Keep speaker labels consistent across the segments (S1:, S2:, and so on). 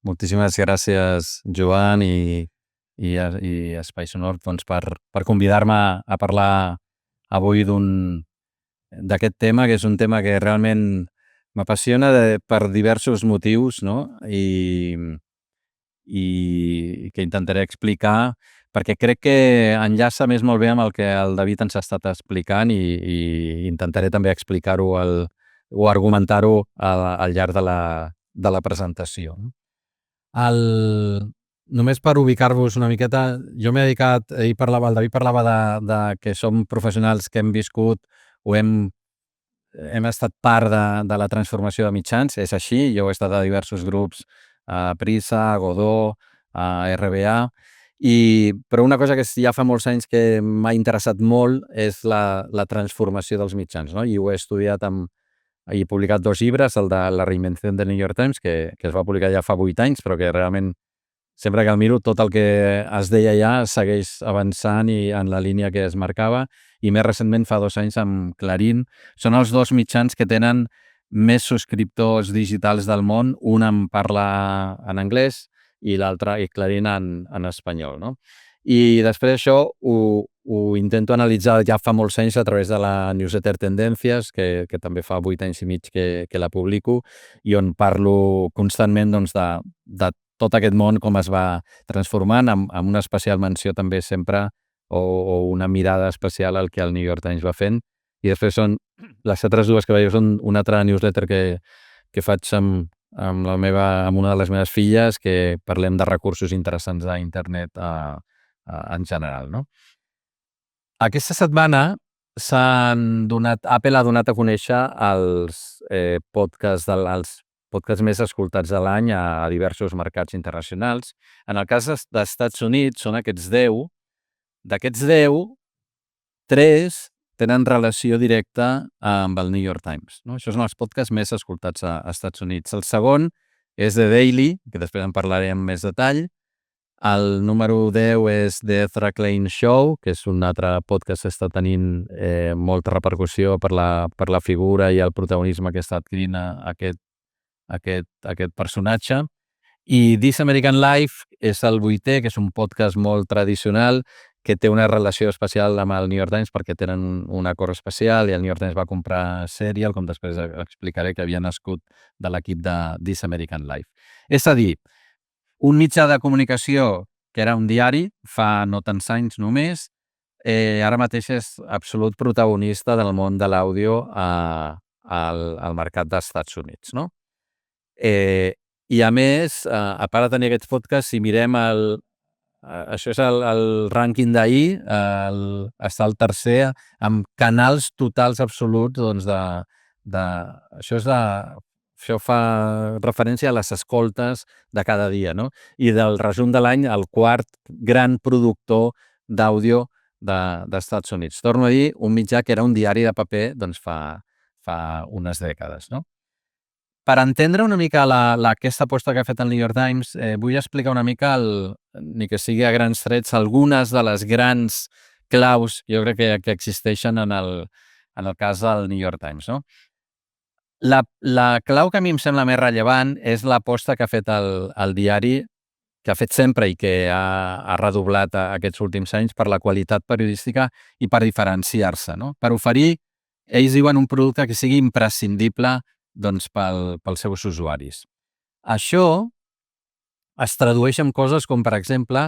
S1: Moltíssimes gràcies, Joan i Espai Sonor, doncs, per convidar-me a parlar avui d'aquest tema, que és un tema que realment m'apassiona per diversos motius, no? I que intentaré explicar, perquè crec que enllaça més molt bé amb el que el David ens ha estat explicant i intentaré també explicar-ho o argumentar-ho al llarg de la presentació. Només per ubicar-vos una miqueta, jo m'he dedicat, el David parlava de que som professionals que hem viscut o hem estat part de la transformació de mitjans, és així, jo he estat a diversos grups, a Prisa, a Godó, a RBA, però una cosa que ja fa molts anys que m'ha interessat molt és la transformació dels mitjans, no? I ho he estudiat i he publicat 2 llibres, el de La reinvenció del New York Times, que es va publicar ja fa 8 anys, però que realment sempre que el miro, tot el que es deia ja segueix avançant i en la línia que es marcava, i més recentment, fa 2 anys, amb Clarín. Són els 2 mitjans que tenen més subscriptors digitals del món, un en parla en anglès i l'altre, i Clarín, en espanyol, no? I després d'això ho intento analitzar ja fa molts anys a través de la newsletter Tendències, que també fa 8 anys i mig que la publico, i on parlo constantment, doncs, de tot aquest món, com es va transformant, amb una especial menció també sempre o una mirada especial al que el New York Times va fent. I després són les altres dues que veieu, són una altra newsletter que faig amb una de les meves filles, que parlem de recursos interessants a internet en general, no? Aquesta setmana Apple ha donat a conèixer els podcasts més escoltats de l'any a diversos mercats internacionals. En el cas dels Estats Units són aquests 10. D'aquests 10, 3 tenen relació directa amb el New York Times, no? Això són els podcasts més escoltats als Estats Units. El segon és The Daily, que després en parlaré amb més detall. El número 10 és The Ezra Klein Show, que és un altre podcast que està tenint molta repercussió per la figura i el protagonisme que està adquirint aquest personatge. I This American Life és el 8è, que és un podcast molt tradicional que té una relació especial amb el New York Times perquè tenen un acord especial i el New York Times va comprar Serial, com després explicaré, que havia nascut de l'equip de This American Life. És a dir, un mitjà de comunicació que era un diari fa no tants anys només, ara mateix és absolut protagonista del món de l'àudio al mercat dels Estats Units, no? I a més, a part de tenir aquests podcasts, si mirem això és el rànquing d'ahir, està el tercer amb canals totals absoluts, doncs, això fa referència a les escoltes de cada dia, no? I del resum de l'any, el quart gran productor d'àudio dels Estats Units. Torno a dir, un mitjà que era un diari de paper, doncs, fa unes dècades, no? Per entendre una mica aquesta aposta que ha fet el New York Times, vull explicar una mica, ni que sigui a grans trets, algunes de les grans claus, jo crec que existeixen en el cas del New York Times, no? La clau que a mi em sembla més rellevant és l'aposta que ha fet el diari, que ha fet sempre i que ha redoblat aquests últims anys per la qualitat periodística i per diferenciar-se, no? Per oferir, ells diuen, un producte que sigui imprescindible, doncs, pels seus usuaris. Això es tradueix en coses com, per exemple,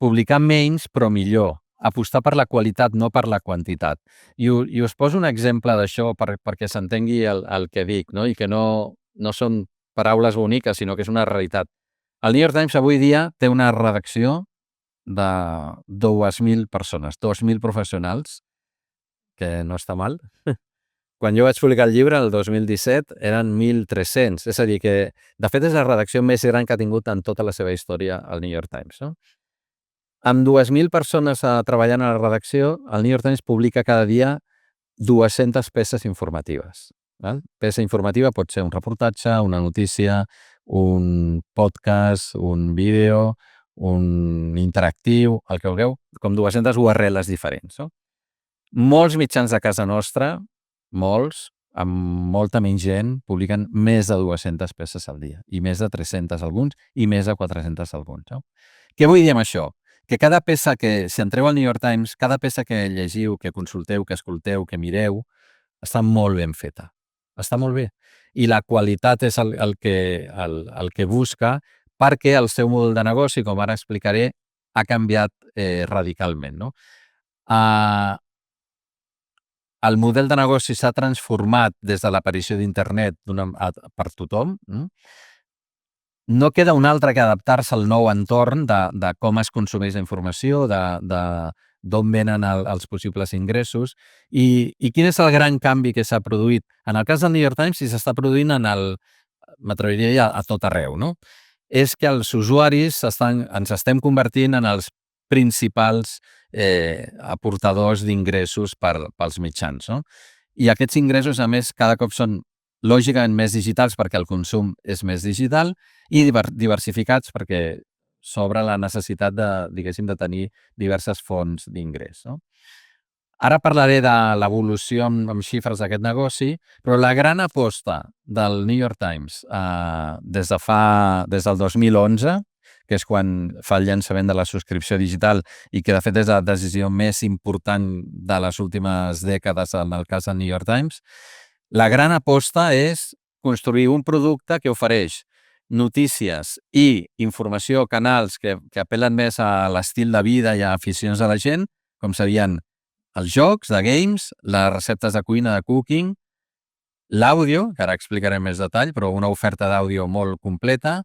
S1: publicar menys però millor, apostar per la qualitat, no per la quantitat. I us poso un exemple d'això perquè s'entengui el que dic, no? I que no són paraules boniques, sinó que és una realitat. El New York Times avui dia té una redacció de 2.000 persones, 2.000 professionals, que no està mal. Quan jo vaig publicar el llibre, el 2017, eren 1.300. És a dir, que, de fet, és la redacció més gran que ha tingut en tota la seva història el New York Times, no? Amb 2.000 persones treballant a la redacció, el New York Times publica cada dia 200 peces informatives. Peça informativa pot ser un reportatge, una notícia, un podcast, un vídeo, un interactiu, el que vulgueu, com 200 URLs diferents, no? Molts mitjans de casa nostra, molts, amb molta menys gent, publiquen més de 200 peces al dia, i més de 300 alguns, i més de 400 alguns. No? Què vull dir amb això? Que cada peça que, si entreu al New York Times, cada peça que llegiu, que consulteu, que escolteu, que mireu, està molt ben feta. Està molt bé. I la qualitat és el que busca, perquè el seu model de negoci, com ara explicaré, ha canviat radicalment. No? El model de negoci s'ha transformat des de l'aparició d'internet per tothom. No queda un altre que adaptar-se al nou entorn de com es consumeix la informació, d'on venen els possibles ingressos i quin és el gran canvi que s'ha produït. En el cas del New York Times, si s'està produint m'atreviria a tot arreu, no? És que els usuaris ens estem convertint en els principals aportadors d'ingressos pels mitjans. No? I aquests ingressos, a més, cada cop són lògicament més digitals perquè el consum és més digital i diversificats perquè s'obre la necessitat de tenir diverses fonts d'ingrés. No? Ara parlaré de l'evolució amb xifres d'aquest negoci, però la gran aposta del New York Times des del 2011, que és quan fa el llançament de la subscripció digital i que de fet és la decisió més important de les últimes dècades en el cas del New York Times, la gran aposta és construir un producte que ofereix notícies i informació, canals que apel·len més a l'estil de vida i a aficions de la gent, com serien els jocs de games, les receptes de cuina de cooking, l'àudio, que ara explicaré més detall, però una oferta d'àudio molt completa,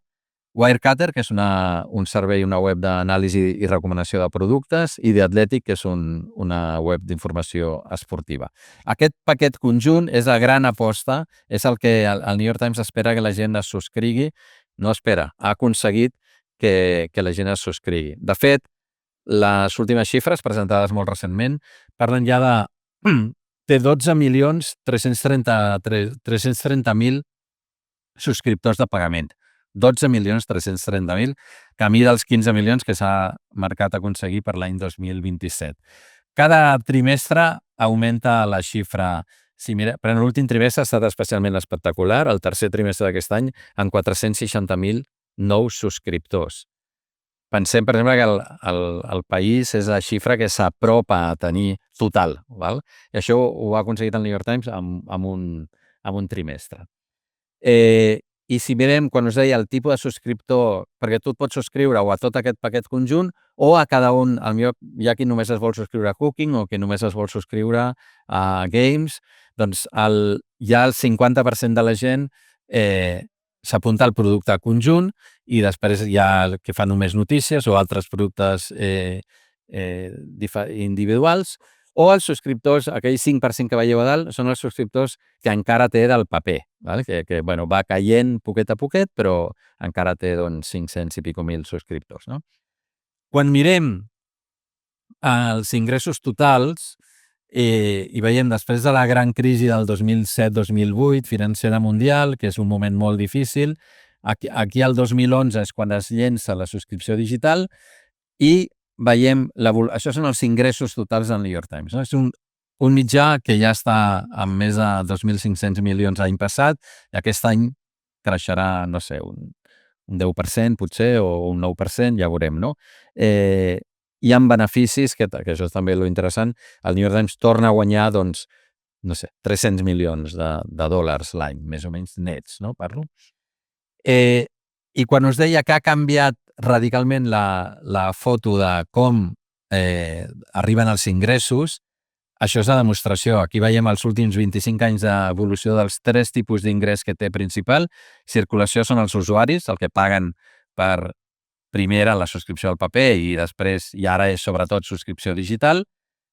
S1: Wirecutter, que és un servei, una web d'anàlisi i recomanació de productes, i The Athletic, que és una web d'informació esportiva. Aquest paquet conjunt és la gran aposta, és el que el New York Times espera que la gent es subscrigui. No espera, ha aconseguit que la gent es subscrigui. De fet, les últimes xifres, presentades molt recentment, parlen ja de... té 12.330.000 subscriptors de pagament. 12.330.000, camí dels 15 milions que s'ha marcat aconseguir per l'any 2027. Cada trimestre augmenta la xifra. Si per l'últim trimestre ha estat especialment espectacular, el tercer trimestre d'aquest any, amb 460.000 nous subscriptors. Pensem, per exemple, que el país és la xifra que s'apropa a tenir total. Val? I això ho ha aconseguit el New York Times amb un trimestre. I si mirem, quan us deia el tipus de subscriptor, perquè tu et pots subscriure o a tot aquest paquet conjunt o a cada un, hi ha qui només es vol subscriure a Cooking o qui només es vol subscriure a Games, doncs ja el 50% de la gent s'apunta al producte conjunt i després hi ha que fa només notícies o altres productes individuals, o els subscriptors, aquell 5% que veieu a dalt, són els subscriptors que encara té del paper, que va caient poquet a poquet, però encara té 500 i pico mil subscriptors. No? Quan mirem els ingressos totals i veiem després de la gran crisi del 2007-2008, financera mundial, que és un moment molt difícil, aquí el 2011 és quan es llença la subscripció digital i veiem, això són els ingressos totals del New York Times. No? És un mitjà que ja està amb més de 2.500 milions l'any passat i aquest any creixerà, no sé, un 10% potser o un 9%, ja veurem, no? Hi ha beneficis, que això és també lo interessant, el New York Times torna a guanyar, doncs, no sé, 300 milions de dòlars l'any, més o menys nets, no? Parlo. I quan us deia que ha canviat radicalment la foto de com arriben els ingressos, això és la demostració. Aquí veiem els últims 25 anys d'evolució dels 3 tipus d'ingrés que té principal. Circulació són els usuaris, el que paguen per primera la subscripció al paper i després, i ara és sobretot subscripció digital.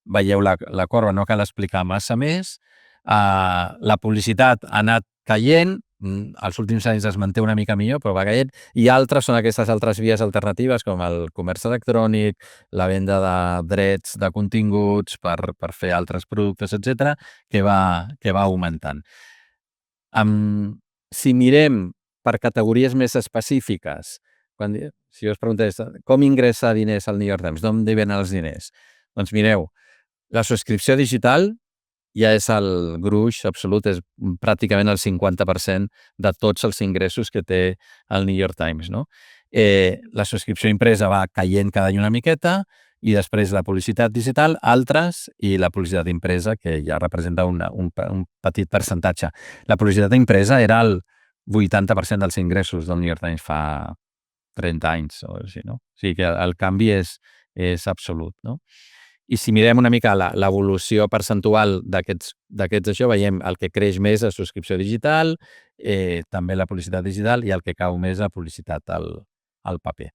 S1: Veieu la corba, no cal explicar massa més. La publicitat ha anat caient, els últims anys es manté una mica millor, però va caient, i altres són aquestes altres vies alternatives com el comerç electrònic, la venda de drets de continguts per fer altres productes, etc., que va augmentant. Si mirem per categories més específiques, si us preguntés com ingressa diners al New York Times, d'on venen els diners? Doncs mireu, la subscripció digital ja és el gruix absolut, és pràcticament el 50% de tots els ingressos que té el New York Times, no? La subscripció impresa va caient cada any una miqueta, i després la publicitat digital, altres, i la publicitat impresa, que ja representa un petit percentatge. La publicitat impresa era el 80% dels ingressos del New York Times fa 30 anys o així, no? O sigui que el canvi és absolut, no? I si mirem una mica l'evolució percentual d'aquests això, veiem el que creix més a subscripció digital, també la publicitat digital, i el que cau més a publicitat al paper.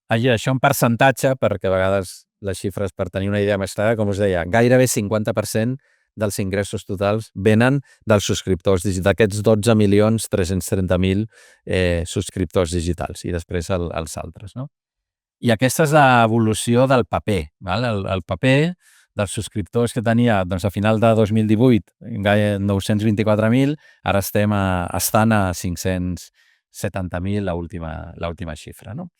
S1: Això en percentatge, perquè a vegades les xifres, per tenir una idea més clara, com us deia, gairebé 50% dels ingressos totals venen dels subscriptors digitals, d'aquests 12.330.000 subscriptors digitals, i després els altres, no? I aquesta és l'evolució del paper, val? El paper dels subscriptors que tenia, doncs, a final de 2018, 924.000, ara estan a 570.000, l'última xifra, no?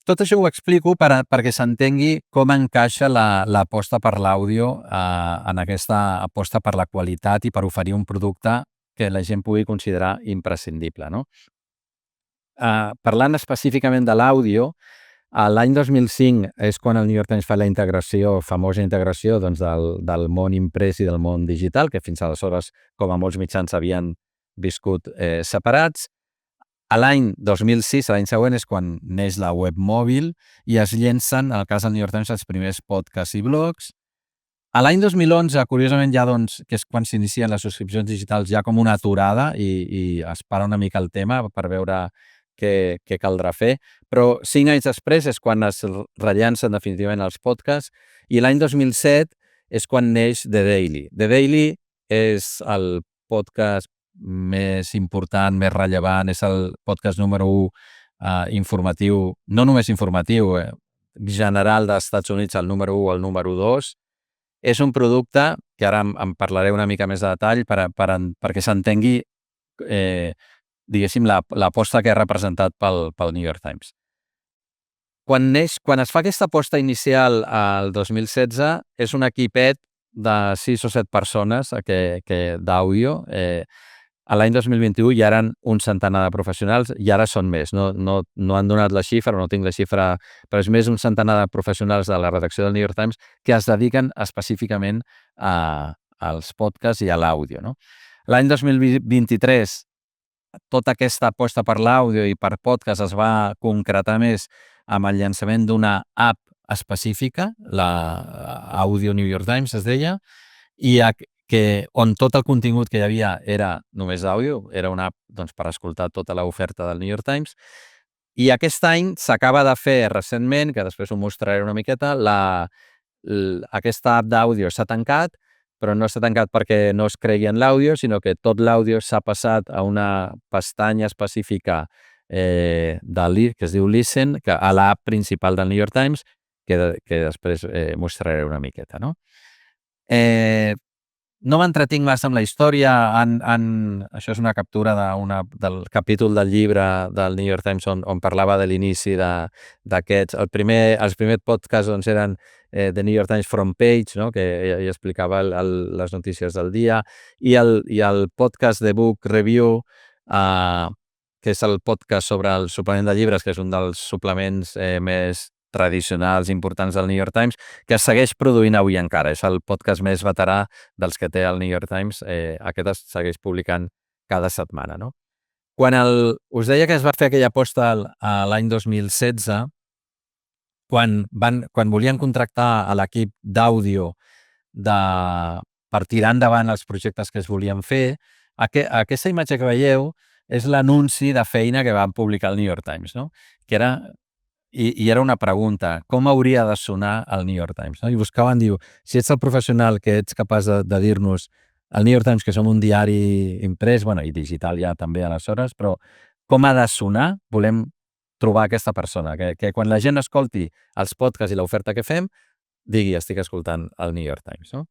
S1: Tot això ho explico perquè s'entengui com encaixa l'aposta per l'àudio en aquesta aposta per la qualitat i per oferir un producte que la gent pugui considerar imprescindible, no? Parlant específicament de l'àudio, l'any 2005 és quan el New York Times fa la famosa integració, doncs, del món imprès i del món digital, que fins aleshores, com a molts mitjans, havien viscut separats. A l'any 2006, l'any següent, és quan neix la web mòbil i es llencen, en el cas del New York Times, els primers podcasts i blogs. A l'any 2011, curiosament, ja, doncs, que és quan s'inicien les subscripcions digitals, ja com una aturada, i es para una mica el tema per veure què caldrà fer, però 5 anys després és quan es rellancen definitivament els podcasts, i l'any 2007 és quan neix The Daily. The Daily és el podcast més important, més rellevant, és el podcast número 1 informatiu, no només informatiu, general dels Estats Units, el número 1 o el número 2. És un producte que ara en parlaré una mica més de detall perquè s'entengui diguéssim, l'aposta que ha representat pel New York Times. Quan es fa aquesta aposta inicial al 2016, és un equipet de 6 o 7 persones d'àudio. A l'any 2021 ja eren un centenar de professionals, i ara són més. No han donat la xifra, no tinc la xifra, però és més un centenar de professionals de la redacció del New York Times que es dediquen específicament als podcasts i a l'àudio, no? L'any 2023 tota aquesta aposta per l'àudio i per podcast es va concretar més amb el llançament d'una app específica, l'Audio New York Times es deia, i on tot el contingut que hi havia era només d'àudio, era una app, doncs, per escoltar tota l'oferta del New York Times. I aquest any s'acaba de fer recentment, que després ho mostraré una miqueta, aquesta app d'àudio s'ha tancat, però no s'ha tancat perquè no es cregui en l'àudio, sinó que tot l'àudio s'ha passat a una pestanya específica que es diu Listen, a l'app principal del New York Times, que després mostraré una miqueta, no? No m'entretinc massa amb la història. Això és una captura del capítol del llibre del New York Times on parlava de l'inici d'aquests. Els primers podcasts, doncs, eren The New York Times Front Page, no? Que hi explicava les notícies del dia, i el podcast de Book Review, que és el podcast sobre el suplement de llibres, que és un dels suplements més tradicionals importants del New York Times, que es segueix produint avui encara. És el podcast més veterà dels que té el New York Times. Aquest es segueix publicant cada setmana, no? Quan us deia que es va fer aquella aposta l'any 2016, quan volien contractar a l'equip d'àudio per tirar endavant els projectes que es volien fer, aquesta imatge que veieu és l'anunci de feina que van publicar el New York Times, no? Que era una pregunta: com hauria de sonar el New York Times? No? I buscaven, diu, si ets el professional que ets capaç de dir-nos al New York Times, que som un diari imprès, i digital ja també aleshores, però com ha de sonar? Volem trobar aquesta persona, que quan la gent escolti els podcasts i l'oferta que fem, digui, estic escoltant el New York Times, no?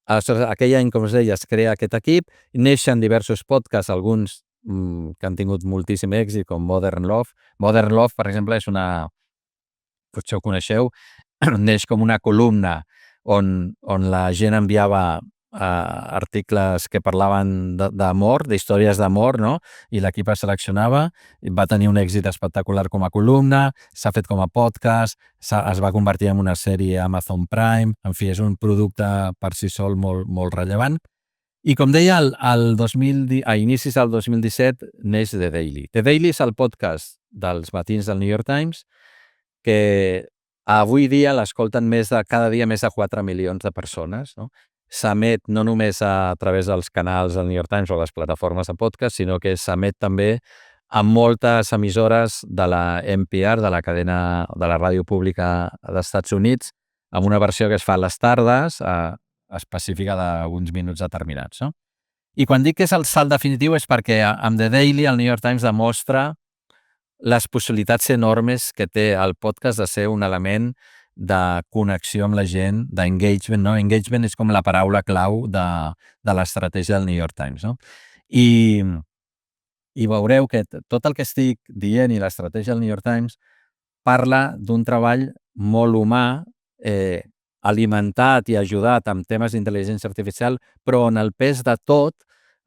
S1: Aleshores, aquell any, com us deia, es crea aquest equip, neixen diversos podcasts, alguns que han tingut moltíssim èxit, com Modern Love. Modern Love, per exemple, és potser ho coneixeu, neix com una columna on la gent enviava articles que parlaven d'amor, d'històries d'amor, no? I l'equip es seleccionava, va tenir un èxit espectacular com a columna, s'ha fet com a podcast, es va convertir en una sèrie a Amazon Prime, en fi, és un producte per si sol molt, molt rellevant. I com deia, a inicis del 2017 neix The Daily. The Daily és el podcast dels matins del New York Times que avui dia l'escolten cada dia més de 4 milions de persones, no? S'emet no només a través dels canals del New York Times o les plataformes de podcast, sinó que s'emet també a moltes emissores de la NPR, de la cadena de la ràdio pública dels Estats Units, amb una versió que es fa a les tardes, específica d'uns minuts determinats, no? I quan dic que és el salt definitiu és perquè amb The Daily el New York Times demostra les possibilitats enormes que té el podcast de ser un element de connexió amb la gent, d'engagement, no? Engagement és com la paraula clau de l'estratègia del New York Times, no? I veureu que tot el que estic dient i l'estratègia del New York Times parla d'un treball molt humà, alimentat i ajudat amb temes d'intel·ligència artificial, però on el pes de tot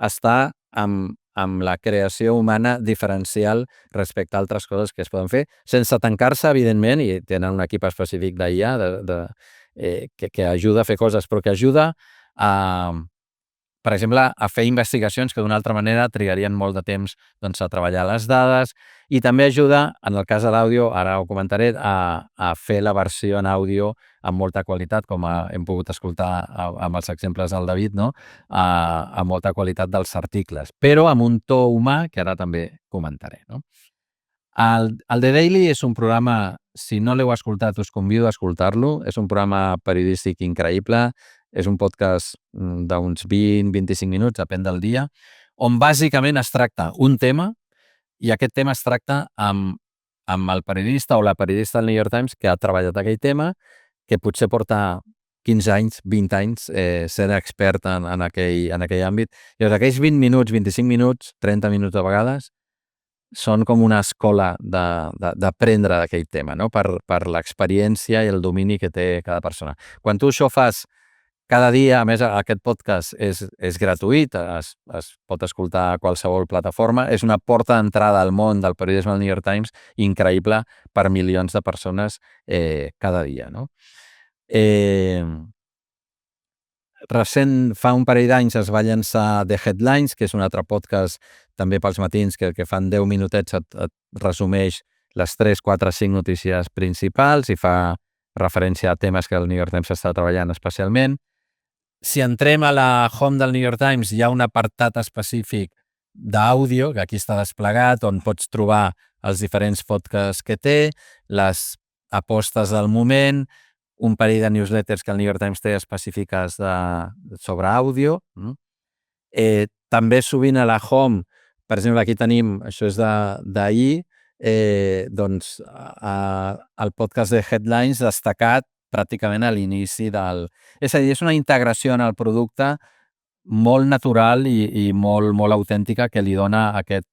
S1: està amb la creació humana diferencial respecte a altres coses que es poden fer, sense tancar-se, evidentment, i tenen un equip específic d'IA que ajuda a fer coses, però que ajuda per exemple, a fer investigacions que d'una altra manera trigarien molt de temps a treballar les dades, i també ajuda, en el cas de l'àudio, ara ho comentaré, a fer la versió en àudio amb molta qualitat, com hem pogut escoltar amb els exemples del David, no? Amb molta qualitat dels articles, però amb un to humà que ara també comentaré, no? El The Daily és un programa, si no l'heu escoltat, us convido a escoltar-lo. És un programa periodístic increïble, és un podcast d'uns 20-25 minuts, depèn del dia, on bàsicament es tracta un tema, i aquest tema es tracta amb el periodista o la periodista del New York Times que ha treballat aquell tema, que potser porta 15 anys, 20 anys sent expert en aquell àmbit. I aquells 20 minuts, 25 minuts, 30 minuts de vegades, són com una escola d'aprendre d'aquell tema, no? Per l'experiència i el domini que té cada persona. Quan tu això fas cada dia, a més, aquest podcast és gratuït, es pot escoltar a qualsevol plataforma, és una porta d'entrada al món del periodisme del New York Times increïble per milions de persones cada dia, no? Fa un parell d'anys es va llançar The Headlines, que és un altre podcast també pels matins que fan 10 minutets, et resumeix les 3, 4, 5 notícies principals i fa referència a temes que el New York Times està treballant especialment. Si entrem a la home del New York Times, hi ha un apartat específic d'àudio, que aquí està desplegat, on pots trobar els diferents podcasts que té, les apostes del moment, un parell de newsletters que el New York Times té específiques sobre àudio. També sovint a la home, per exemple, aquí tenim, això és d'ahir, doncs el podcast de Headlines destacat pràcticament a l'inici del... És a dir, és una integració en el producte molt natural i molt, molt autèntica que li dona aquest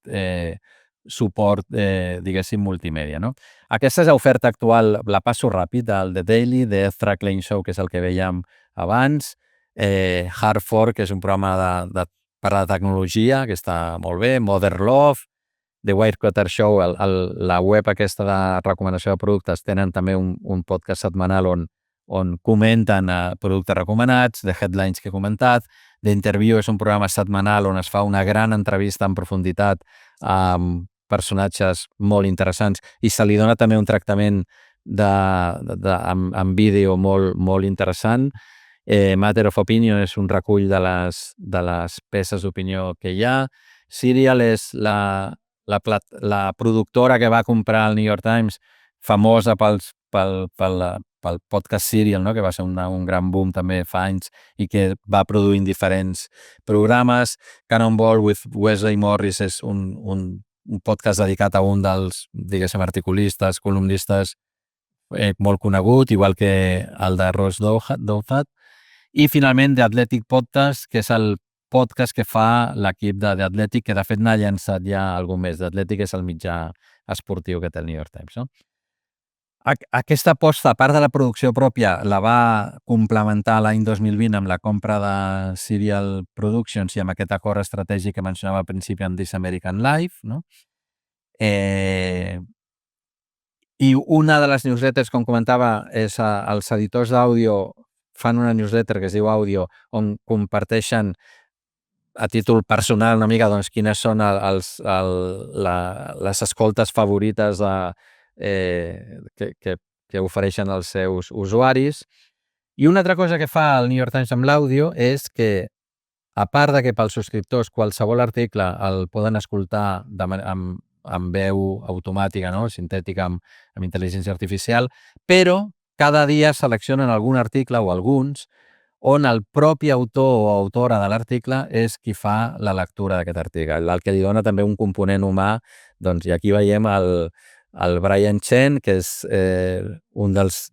S1: suport, diguéssim, multimèdia, no? Aquesta és l'oferta actual, la passo ràpid, el The Daily, The Ezra Klein Show, que és el que vèiem abans, Hard Fork, que és un programa per a la tecnologia, que està molt bé, Mother Love, The Wirecutter Show, la web aquesta de recomanació de productes, tenen també un podcast setmanal on comenten productes recomanats, The Headlines que he comentat, The Interview és un programa setmanal on es fa una gran entrevista en profunditat amb personatges molt interessants i se li dona també un tractament amb vídeo molt, molt interessant. Matter of Opinion és un recull de les peces d'opinió que hi ha. Serial és la productora que va comprar el New York Times, famosa pel podcast Serial, no? Que va ser un gran boom també fa anys i que va produint diferents programes. Cannonball with Wesley Morris és un podcast dedicat a un dels, diguéssim, articulistes, columnistes molt conegut, igual que el de Ross Douthat. I finalment The Athletic Podcast, que és el podcast que fa l'equip de The Athletic, que de fet n'ha llançat ja algun més. The Athletic és el mitjà esportiu que té el New York Times, no? Aquesta aposta, a part de la producció pròpia, la va complementar l'any 2020 amb la compra de Serial Productions i amb aquest acord estratègic que mencionava al principi amb This American Life, no? I una de les newsletters, com comentava, és els editors d'àudio fan una newsletter que es diu Àudio, on comparteixen a títol personal una mica doncs, quines són les escoltes favorites que ofereixen els seus usuaris. I una altra cosa que fa el New York Times amb l'àudio és que, a part de que pels subscriptors qualsevol article el poden escoltar amb veu automàtica, no? Sintètica, amb intel·ligència artificial, però cada dia seleccionen algun article o alguns on el propi autor o autora de l'article és qui fa la lectura d'aquest article, el que li dona també un component humà. Doncs, i aquí veiem el Brian Chen, que és un dels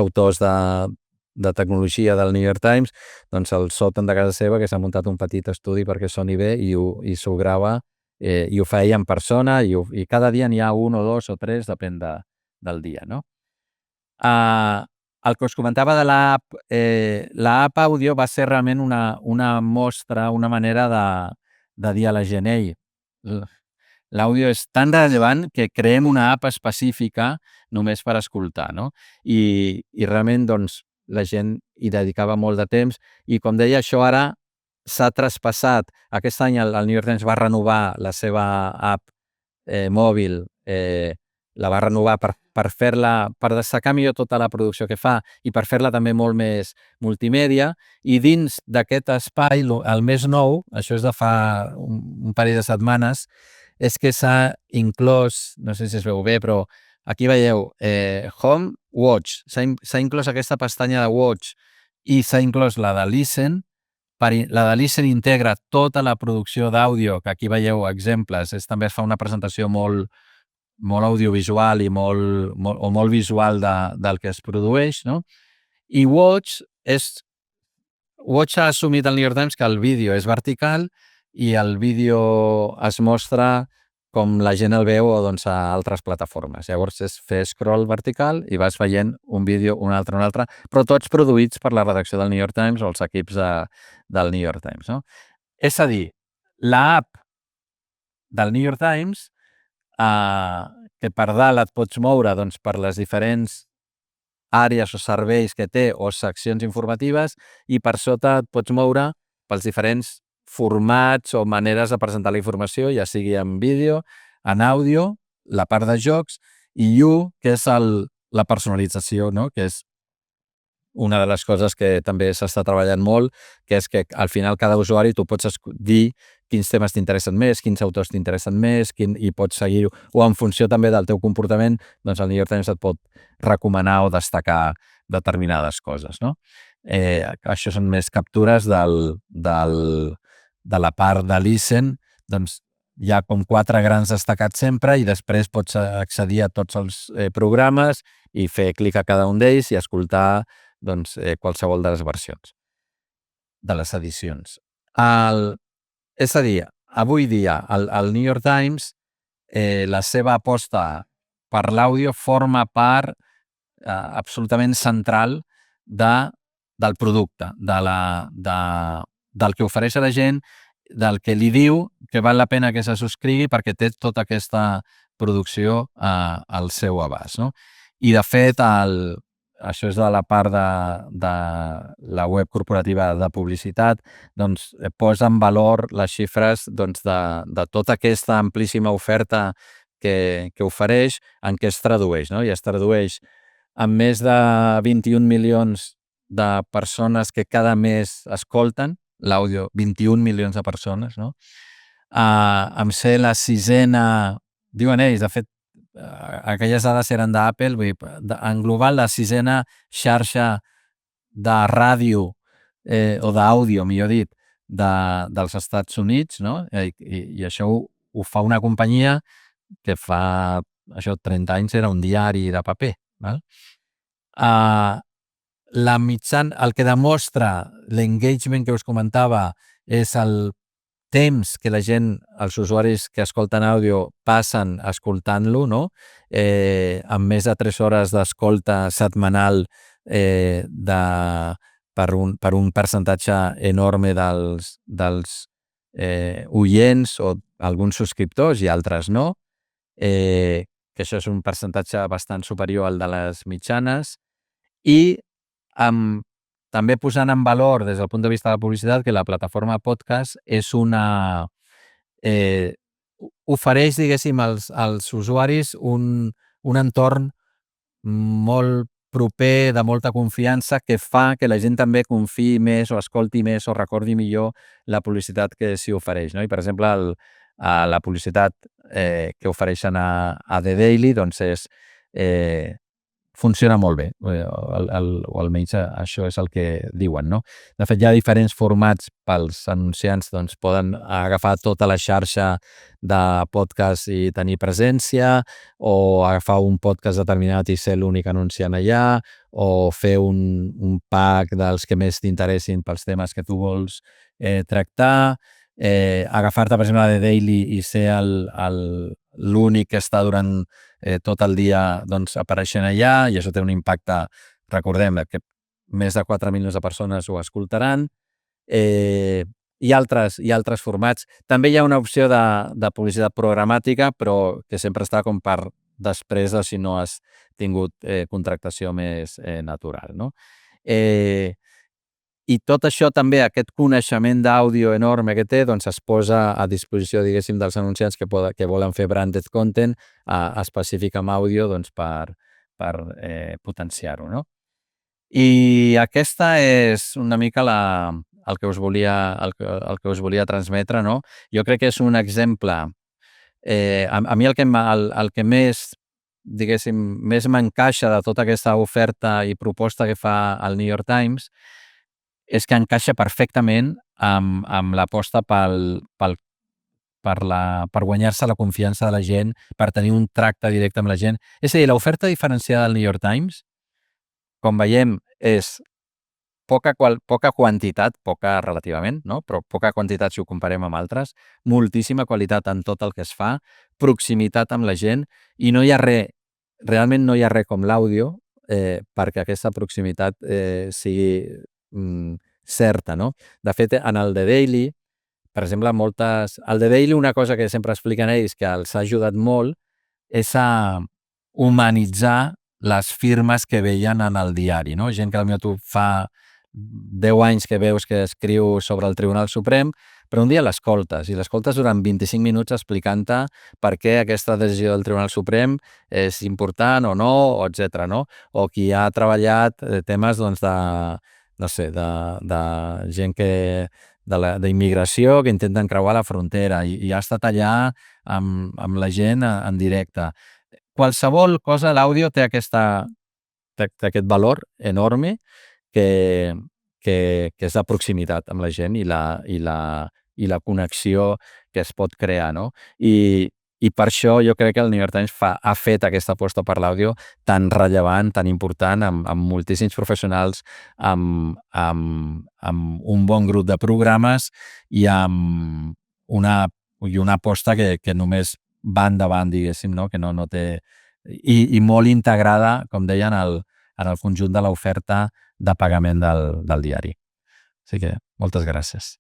S1: autors de tecnologia del New York Times, doncs al sòtan de casa seva, que s'ha muntat un petit estudi perquè soni bé i s'ho grava i ho fa ell en persona i cada dia n'hi ha un o dos o tres, depèn del dia, no? El que us comentava de l'app àudio va ser realment una mostra, una manera de dir a la gent: ei, l'àudio és tan rellevant que creem una app específica només per escoltar, no? I realment, doncs, la gent hi dedicava molt de temps i, com deia, això ara s'ha traspassat. Aquest any el New York Times va renovar la seva app mòbil, la va renovar per fer-la, per destacar millor tota la producció que fa i per fer-la també molt més multimèdia. I dins d'aquest espai, el més nou, això és de fa un parell de setmanes, és que s'ha inclòs, no sé si es veu bé, però aquí veieu Home, Watch. S'ha inclòs aquesta pestanya de Watch i s'ha inclòs la de Listen. La de Listen integra tota la producció d'àudio, que aquí veieu exemples. També es fa una presentació molt audiovisual i molt visual del que es produeix, no? I Watch ha assumit el New York Times que el vídeo és vertical i el vídeo es mostra com la gent el veu doncs, a altres plataformes. Llavors és fer scroll vertical i vas veient un vídeo, un altre, però tots produïts per la redacció del New York Times o els equips del New York Times, no? És a dir, l'app del New York Times, que per dalt et pots moure doncs, per les diferents àrees o serveis que té o seccions informatives, i per sota et pots moure pels diferents formats o maneres de presentar la informació, ja sigui en vídeo, en àudio, la part de jocs, i que és la personalització, no? Que és una de les coses que també s'està treballant molt, que és que al final cada usuari tu pots dir quins temes t'interessen més, quins autors t'interessen més, i pots seguir-ho, o en funció també del teu comportament, doncs el New York Times et pot recomanar o destacar determinades coses, no? Això són més captures de la part de Listen. Doncs hi ha com 4 grans destacats sempre i després pots accedir a tots els programes i fer clic a cada un d'ells i escoltar doncs, qualsevol de les versions, de les edicions. És a dir, avui dia, el New York Times, la seva aposta per l'àudio forma part absolutament central del producte, del que ofereix a la gent, del que li diu que val la pena que se subscrigui perquè té tota aquesta producció al seu abast, no? I, de fet, això és de la part de la web corporativa de publicitat, doncs posa en valor les xifres doncs, de tota aquesta amplíssima oferta que ofereix, en què es tradueix, no? I es tradueix amb més de 21 milions de persones que cada mes escolten l'àudio, 21 milions de persones, no? Amb ser la 6a, diuen ells, de fet, aquelles dades eren d'Apple, vull dir, en global la 6a xarxa de ràdio o d'àudio, millor dit, dels Estats Units, no? I això ho fa una companyia que fa 30 anys era un diari de paper, val? El que demostra l'engagement que us comentava és temps que la gent, els usuaris que escolten àudio passen escoltant-lo, no? Amb més de 3 hores d'escolta setmanal per un percentatge enorme dels oients o alguns subscriptors i altres no, que això és un percentatge bastant superior al de les mitjanes, i també posant en valor des del punt de vista de la publicitat que la plataforma podcast és ofereix, diguéssim, als usuaris un entorn molt proper, de molta confiança, que fa que la gent també confiï més o escolti més o recordi millor la publicitat que s'hi ofereix, no? I, per exemple, la publicitat que ofereixen a The Daily doncs funciona molt bé, o almenys això és el que diuen, no? De fet, hi ha diferents formats pels anunciants, doncs poden agafar tota la xarxa de podcast i tenir presència, o agafar un podcast determinat i ser l'únic anunciant allà, o fer un pack dels que més t'interessin pels temes que tu vols tractar, agafar-te, per exemple, de Daily i ser l'únic que està durant tot el dia doncs, apareixent allà, i això té un impacte, recordem, que més de 4 milions de persones ho escoltaran, i altres formats. També hi ha una opció de publicitat programàtica, però que sempre està com per després de si no has tingut contractació més natural, no? I tot això també, aquest coneixement d'àudio enorme que té, doncs es posa a disposició, diguéssim, dels anunciants que volen fer branded content específic amb àudio, doncs per potenciar-ho, no? I aquesta és una mica el que us volia transmetre, no? Jo crec que és un exemple. A mi el que més, diguéssim, més m'encaixa de tota aquesta oferta i proposta que fa el New York Times és que encaixa perfectament amb l'aposta per guanyar-se la confiança de la gent, per tenir un tracte directe amb la gent. És a dir, l'oferta diferenciada del New York Times, com veiem, és poca quantitat, poca relativament, no? Però poca quantitat si ho comparem amb altres, moltíssima qualitat en tot el que es fa, proximitat amb la gent, i no hi ha res, realment no hi ha res com l'àudio perquè aquesta proximitat sigui certa, no? De fet, en el The Daily, per exemple, al The Daily una cosa que sempre expliquen ells que els ha ajudat molt és a humanitzar les firmes que veien en el diari, no? Gent que potser tu fa 10 anys que veus que escriu sobre el Tribunal Suprem, però un dia l'escoltes, i l'escoltes durant 25 minuts explicant-te per què aquesta decisió del Tribunal Suprem és important o no, etc. no? O qui ha treballat temes, doncs, no sé, de gent d'immigració que intenten creuar la frontera i ha estat allà amb la gent en directe. Qualsevol cosa, l'àudio té aquest valor enorme que és de proximitat amb la gent i la connexió que es pot crear, no? I per això jo crec que el New York Times ha fet aquesta aposta per l'àudio tan rellevant, tan important, amb moltíssims professionals, amb un bon grup de programes i amb una aposta que només va endavant, diguéssim, no? Que no té... I molt integrada, com deien, en el conjunt de l'oferta de pagament del diari. Així que moltes gràcies.